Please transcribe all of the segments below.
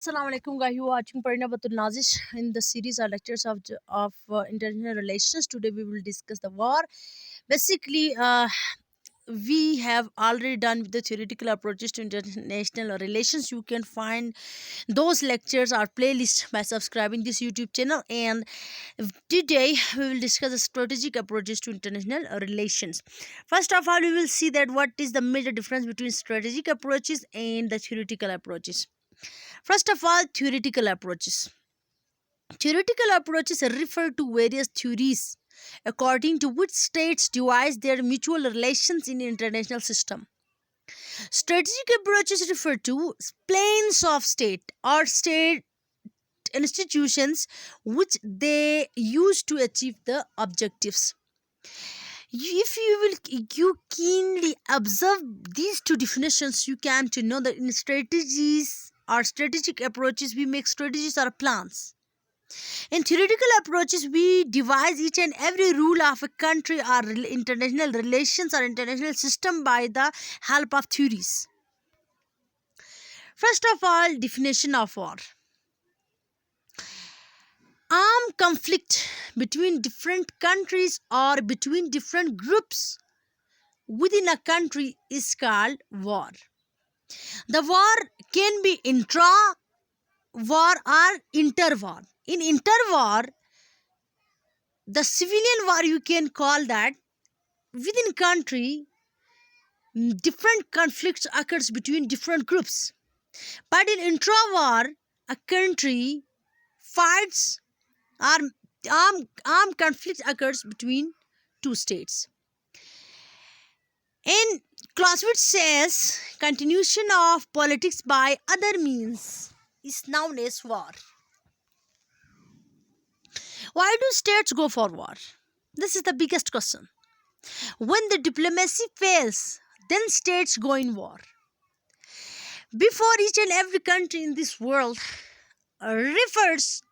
Assalamu alaikum, guys. You are watching Parina NAZISH in the series or lectures of international relations. Today we will discuss the war. Basically, we have already done with the theoretical approaches to international relations. You can find those lectures or playlists by subscribing this YouTube channel. And today we will discuss the strategic approaches to international relations. First of all, we will see that what is the major difference between strategic approaches and the theoretical approaches. First of all, theoretical approaches. Theoretical approaches refer to various theories according to which states devise their mutual relations in international system. Strategic approaches refer to planes of state or state institutions which they use to achieve the objectives. If you keenly observe these two definitions, you come to know that in strategies or strategic approaches we make strategies or plans. In theoretical approaches, we devise each and every rule of a country or international relations or international system by the help of theories. First of all, definition of war. Armed conflict between different countries or between different groups within a country is called war. The war can be intra-war or inter-war. In inter-war, the civilian war you can call that. Within country, different conflicts occurs between different groups. But in intra-war, a country fights or armed conflict occurs between two states. In Clausewitz says, continuation of politics by other means is known as war. Why do states go for war? This is the biggest question. When the diplomacy fails, then states go in war. Before each and every country in this world refers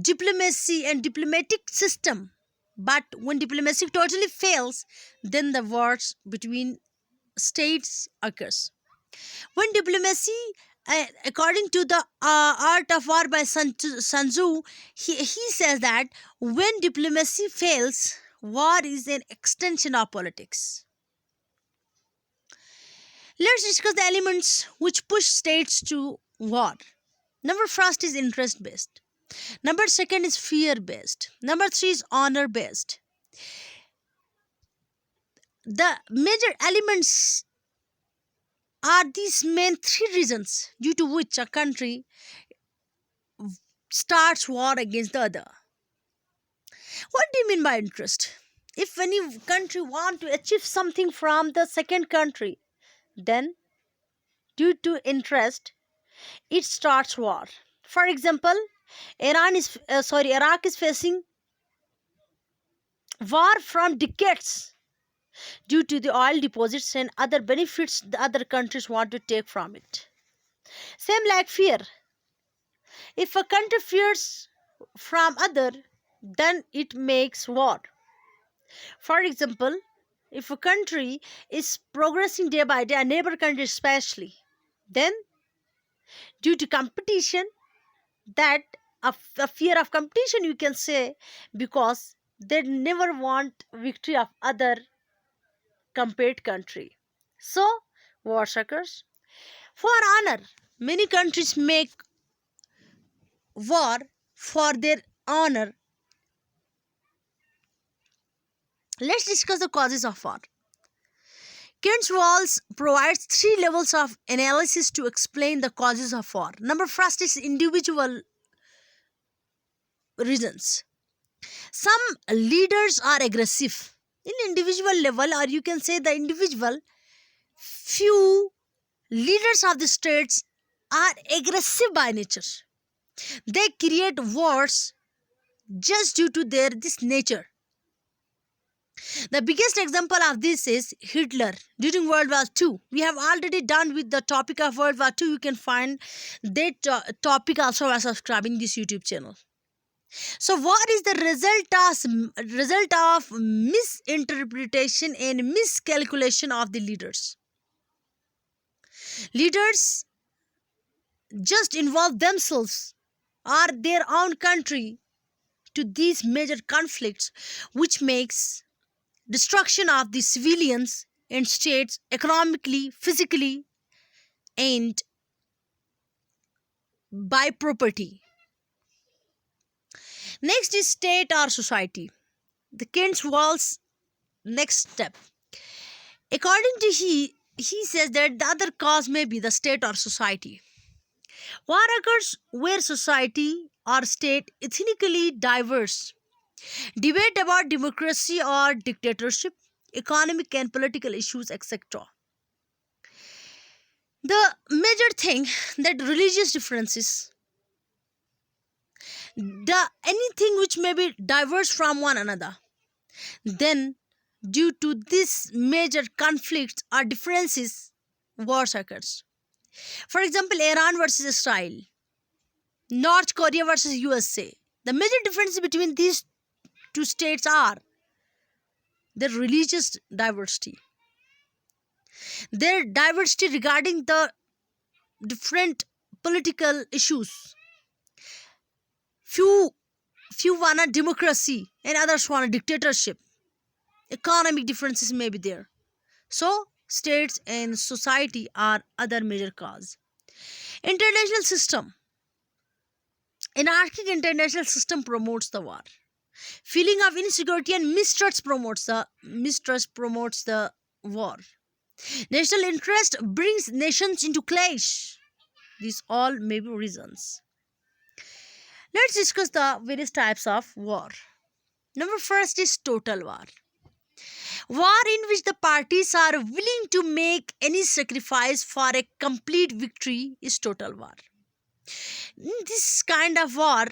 diplomacy and diplomatic system, but when diplomacy totally fails, then the wars between states occurs. When diplomacy, according to the art of war by Sun Tzu, he says that when diplomacy fails, war is an extension of politics. Let's discuss the elements which push states to war. Number first is interest based. Number second is fear based. Number three is honor based. The major elements are these main three reasons due to which a country starts war against the other. What do you mean by interest? If any country want to achieve something from the second country, then due to interest, it starts war. For example, Iraq is facing war from decades due to the oil deposits and other benefits the other countries want to take from it. Same like fear. If a country fears from other, then it makes war. For example, if a country is progressing day by day, a neighbor country especially, then due to competition, that a fear of competition you can say, because they never want victory of other compared country. So war occurs. For honor, many countries make war for their honor. Let's discuss the causes of war. Keynes-Walls provides three levels of analysis to explain the causes of war. Number first is individual reasons. Some leaders are aggressive in individual level, or you can say the individual few leaders of the states are aggressive by nature. They create wars just due to their this nature. The biggest example of this is Hitler during World War II. We have already done with the topic of World War II. You can find that topic also by subscribing this YouTube channel. So what is the result of misinterpretation and miscalculation of the leaders? Leaders just involve themselves or their own country to these major conflicts, which makes destruction of the civilians and states economically, physically, and by property. Next is state or society. The Kent's Wall's next step. According to he says that the other cause may be the state or society. War occurs where society or state ethnically diverse. Debate about democracy or dictatorship, economic and political issues, etc. The major thing that religious differences, the anything which may be diverse from one another, then due to this major conflicts or differences, wars occurs. For example, Iran versus Israel, North Korea versus USA. The major differences between these two states are their religious diversity, their diversity regarding the different political issues. Few few want a democracy and others want a dictatorship. Economic differences may be there. So states and society are other major cause. International system. Anarchic international system promotes the war. Feeling of insecurity and mistrust promotes the war. National interest brings nations into clash. These all may be reasons. Let's discuss the various types of war. Number first is total war. War in which the parties are willing to make any sacrifice for a complete victory is total war. In this kind of war,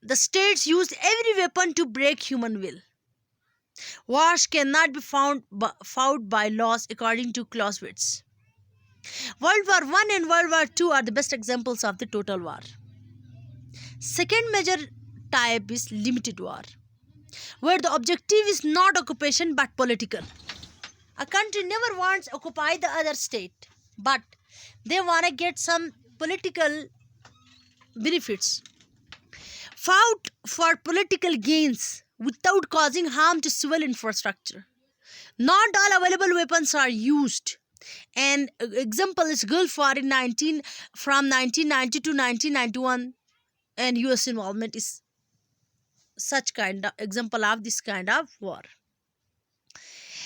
the states use every weapon to break human will. Wars cannot be fought by laws according to Clausewitz. World War One and World War Two are the best examples of the total war. Second major type is limited war, where the objective is not occupation but political. A country never wants to occupy the other state, but they want to get some political benefits. Fought for political gains without causing harm to civil infrastructure. Not all available weapons are used. An example is Gulf War from 1990 to 1991, and US involvement is such kind of example of this kind of war.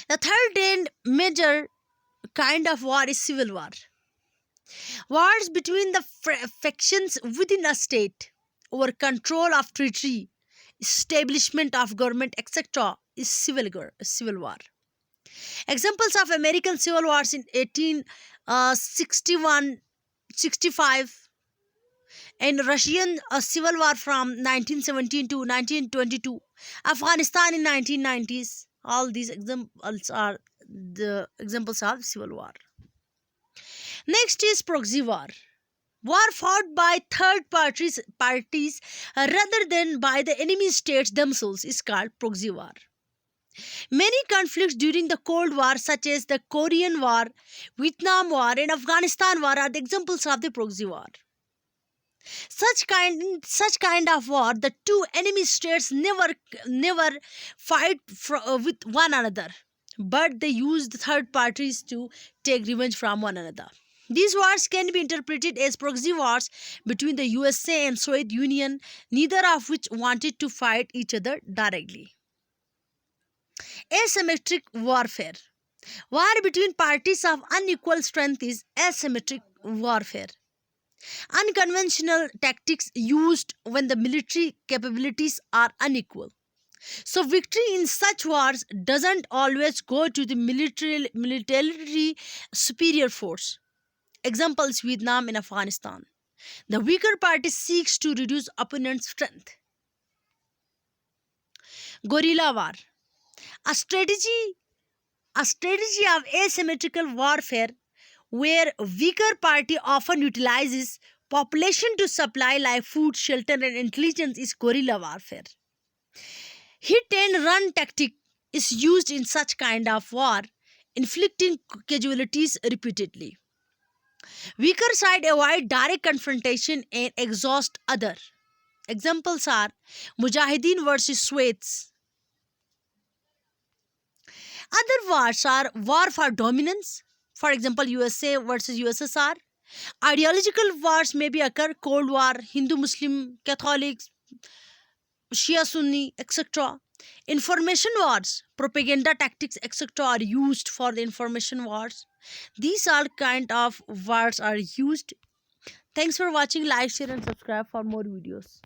The third and major kind of war is civil war. Wars between the factions within a state over control of territory, establishment of government, etc. is civil war. Examples of American civil wars in 1861, 65, and Russian civil war from 1917 to 1922, Afghanistan in 1990s. All these examples are the examples of civil war. Next is proxy war. War fought by third parties rather than by the enemy states themselves is called proxy war. Many conflicts during the Cold War, such as the Korean War, Vietnam War, and Afghanistan War, are the examples of the proxy war. Such kind of war, the two enemy states never fight with one another, but they use the third parties to take revenge from one another. These wars can be interpreted as proxy wars between the USA and Soviet Union, neither of which wanted to fight each other directly. Asymmetric warfare. War between parties of unequal strength is asymmetric warfare. Unconventional tactics used when the military capabilities are unequal. So victory in such wars doesn't always go to the militarily superior force. Examples: Vietnam and Afghanistan. The weaker party seeks to reduce opponent's strength. Guerrilla war. A strategy of asymmetrical warfare where weaker party often utilizes population to supply like food, shelter, and intelligence is guerrilla warfare. Hit and run tactic is used in such kind of war, inflicting casualties repeatedly. Weaker side avoid direct confrontation and exhaust other. Examples are Mujahideen versus Swedes. Other wars are war for dominance. For example, USA versus USSR. Ideological wars may be occur Cold War, Hindu Muslim, Catholics, Shia Sunni, etc. Information wars, propaganda tactics, etc. are used for the information wars. These all kind of wars are used. Thanks for watching. Like, share, and subscribe for more videos.